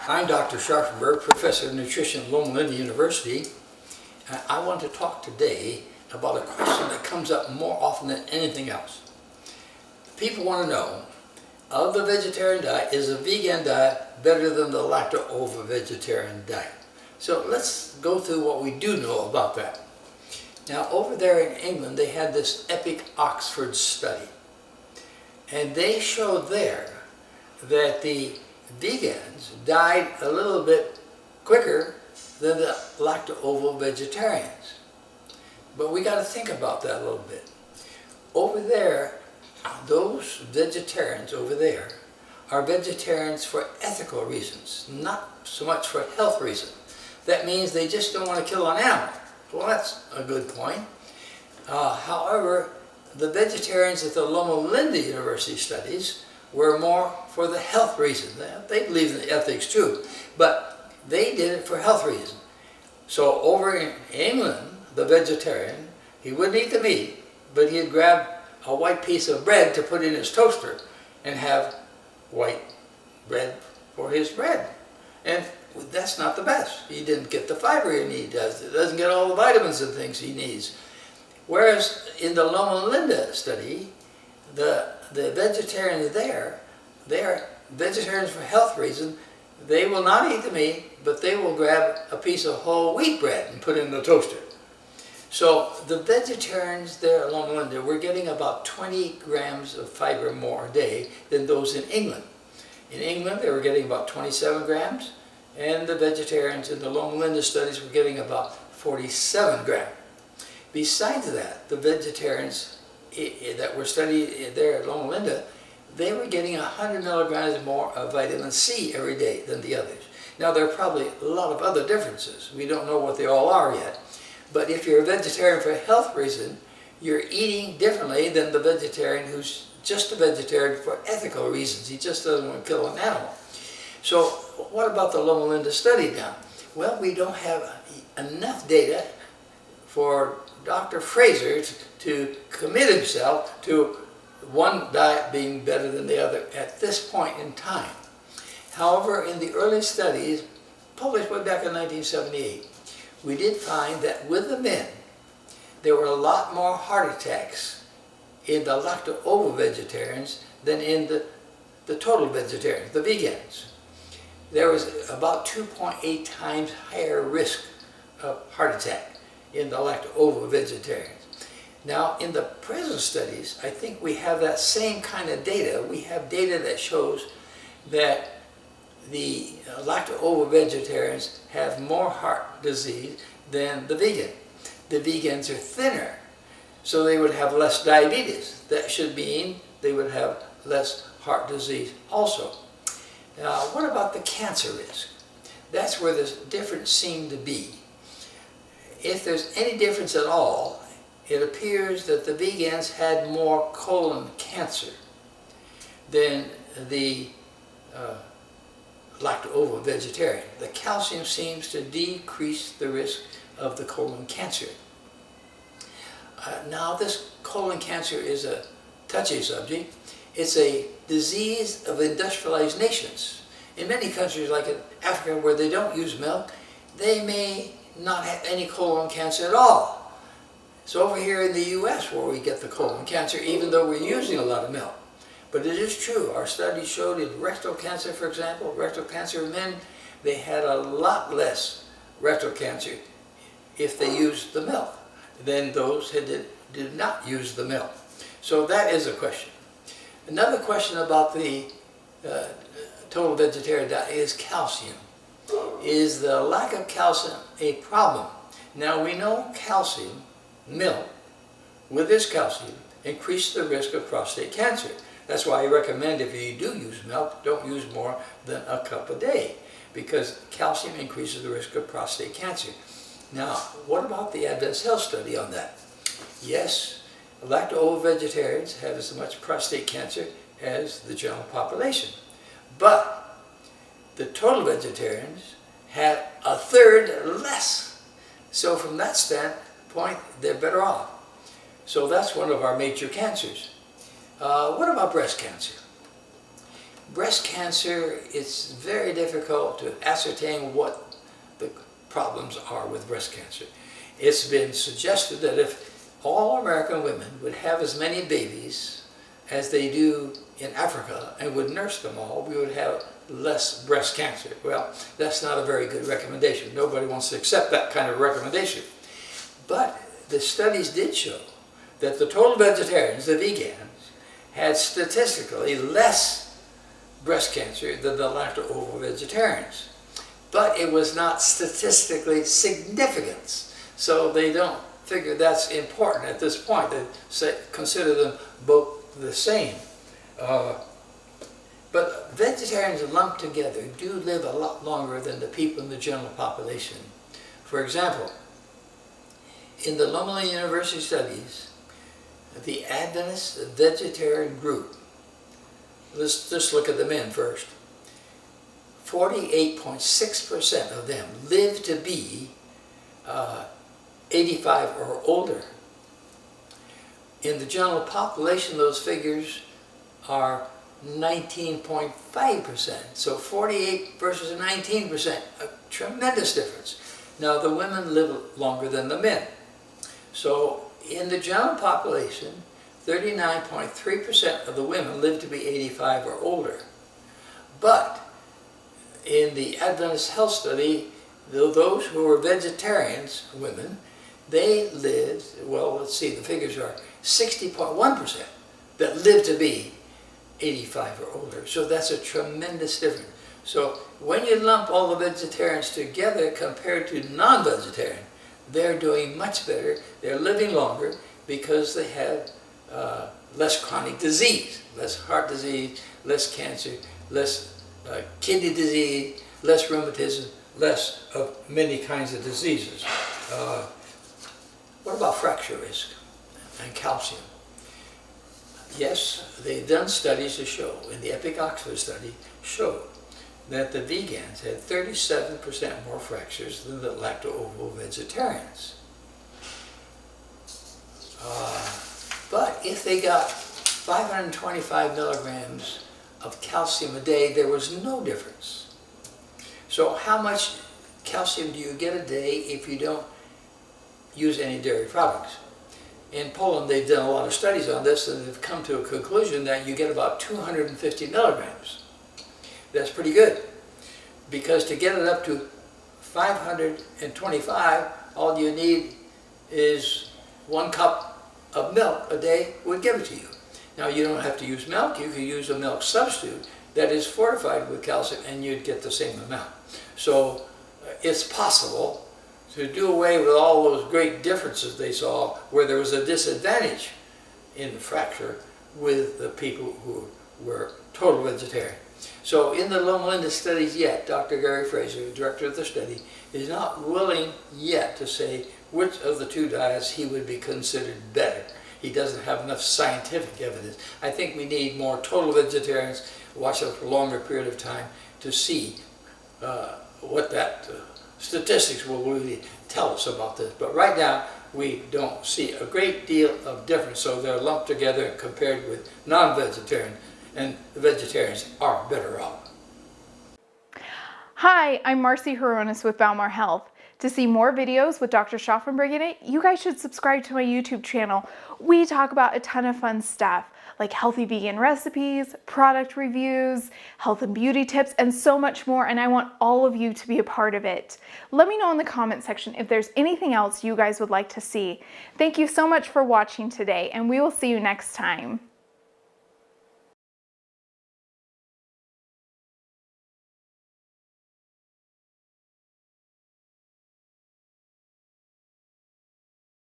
I'm Dr. Scharffenberg, Professor of Nutrition at Loma Linda University. I want to talk today about a question that comes up more often than anything else. People want to know, of the vegetarian diet, is a vegan diet better than the lacto-ovo vegetarian diet? So let's go through what we do know about that. Now, over there in England, they had this epic Oxford study. And they showed there that the vegans died a little bit quicker than the lacto-ovo vegetarians. But we got to think about that a little bit. Over there, those vegetarians over there are vegetarians for ethical reasons, not so much for health reasons. That means they just don't want to kill an animal. Well, that's a good point. However, the vegetarians at the Loma Linda University studies were more for the health reason. They believe in the ethics too, but they did it for health reasons. So over in England, the vegetarian, he wouldn't eat the meat, but he'd grab a white piece of bread to put in his toaster and have white bread for his bread. And that's not the best. He didn't get the fiber he needs. He doesn't get all the vitamins and things he needs. Whereas in the Loma Linda study, the vegetarians there, they are vegetarians for health reasons. They will not eat the meat, but they will grab a piece of whole wheat bread and put it in the toaster. So the vegetarians there at Loma Linda were getting about 20 grams of fiber more a day than those in England. In England, they were getting about 27 grams, and the vegetarians in the Loma Linda studies were getting about 47 grams. Besides that, the vegetarians that were studied there at Loma Linda, they were getting 100 milligrams more of vitamin C every day than the others. Now, there are probably a lot of other differences. We don't know what they all are yet. But if you're a vegetarian for a health reason, you're eating differently than the vegetarian who's just a vegetarian for ethical reasons. He just doesn't want to kill an animal. So what about the Loma Linda study now? Well, we don't have enough data for Dr. Fraser to commit himself to one diet being better than the other at this point in time. However, in the early studies, published way back in 1978, we did find that with the men, there were a lot more heart attacks in the lacto-ovo vegetarians than in the total vegetarians, the vegans. There was about 2.8 times higher risk of heart attack in the lacto-ovo vegetarians. Now, in the present studies, I think we have that same kind of data. We have data that shows that the lacto-ovo vegetarians have more heart disease than the vegan. The vegans are thinner, so they would have less diabetes. That should mean they would have less heart disease also. Now, what about the cancer risk? That's where the difference seemed to be. If there's any difference at all, it appears that the vegans had more colon cancer than the lacto-ovo vegetarian. The calcium seems to decrease the risk of the colon cancer. Now, this colon cancer is a touchy subject. It's a disease of industrialized nations. In many countries, like in Africa, where they don't use milk, they may not have any colon cancer at all. So over here in the US, where we get the colon cancer, even though we're using a lot of milk. But it is true, our studies showed in rectal cancer, for example, rectal cancer in men, they had a lot less rectal cancer if they used the milk than those who did not use the milk. So that is a question. Another question about the total vegetarian diet is calcium. Is the lack of calcium a problem? Now, we know calcium, milk, with this calcium, increases the risk of prostate cancer. That's why I recommend if you do use milk, don't use more than a cup a day, because calcium increases the risk of prostate cancer. Now, what about the Advanced Health study on that? Yes, lacto-ovo vegetarians have as much prostate cancer as the general population. But the total vegetarians have a third less. So from that standpoint, they're better off. So that's one of our major cancers. What about breast cancer? breast cancer, it's very difficult to ascertain what the problems are with breast cancer. It's been suggested that if all American women would have as many babies as they do in Africa and would nurse them all, we would have less breast cancer. Well, that's not a very good recommendation. Nobody wants to accept that kind of recommendation. But the studies did show that the total vegetarians, the vegans, had statistically less breast cancer than the lacto-ovo vegetarians. But it was not statistically significant. So they don't figure that's important at this point. They consider them both the same. But vegetarians lumped together do live a lot longer than the people in the general population. For example, in the Loma University studies, the Adventist vegetarian group, let's just look at the men first. 48.6% of them live to be 85 or older. In the general population, those figures are 19.5%. So 48 versus 19%, a tremendous difference. Now the women live longer than the men. So in the general population, 39.3% of the women live to be 85 or older. But in the Adventist Health Study, those who were vegetarians, women, they lived, well, let's see, the figures are 60.1% that lived to be 85 or older. So that's a tremendous difference. So when you lump all the vegetarians together compared to non-vegetarian, they're doing much better. They're living longer because they have less chronic disease, less heart disease, less cancer, less kidney disease, less rheumatism, less of many kinds of diseases. What about fracture risk and calcium? Yes, they've done studies to show, in the Epic Oxford study, showed that the vegans had 37% more fractures than the lacto-ovo vegetarians. But if they got 525 milligrams of calcium a day, there was no difference. So how much calcium do you get a day if you don't use any dairy products? In Poland, they've done a lot of studies on this, and they've come to a conclusion that you get about 250 milligrams. That's pretty good, because to get it up to 525, all you need is 1 cup of milk a day would give it to you. Now, you don't have to use milk. You can use a milk substitute that is fortified with calcium, and you'd get the same amount. So it's possible to do away with all those great differences they saw where there was a disadvantage in the fracture with the people who were total vegetarian. So in the Loma Linda studies yet, Dr. Gary Fraser, the director of the study, is not willing yet to say which of the two diets he would be considered better. He doesn't have enough scientific evidence. I think we need more total vegetarians, watch it for a longer period of time to see what that statistics will really tell us about this. But right now, we don't see a great deal of difference, so they're lumped together compared with non-vegetarian, and the vegetarians are better off. Hi, I'm Marcy Horonis with Balmar Health. To see more videos with Dr. Scharffenberg in it, you guys should subscribe to my YouTube channel. We talk about a ton of fun stuff, like healthy vegan recipes, product reviews, health and beauty tips, and so much more, and I want all of you to be a part of it. Let me know in the comment section if there's anything else you guys would like to see. Thank you so much for watching today, and we will see you next time.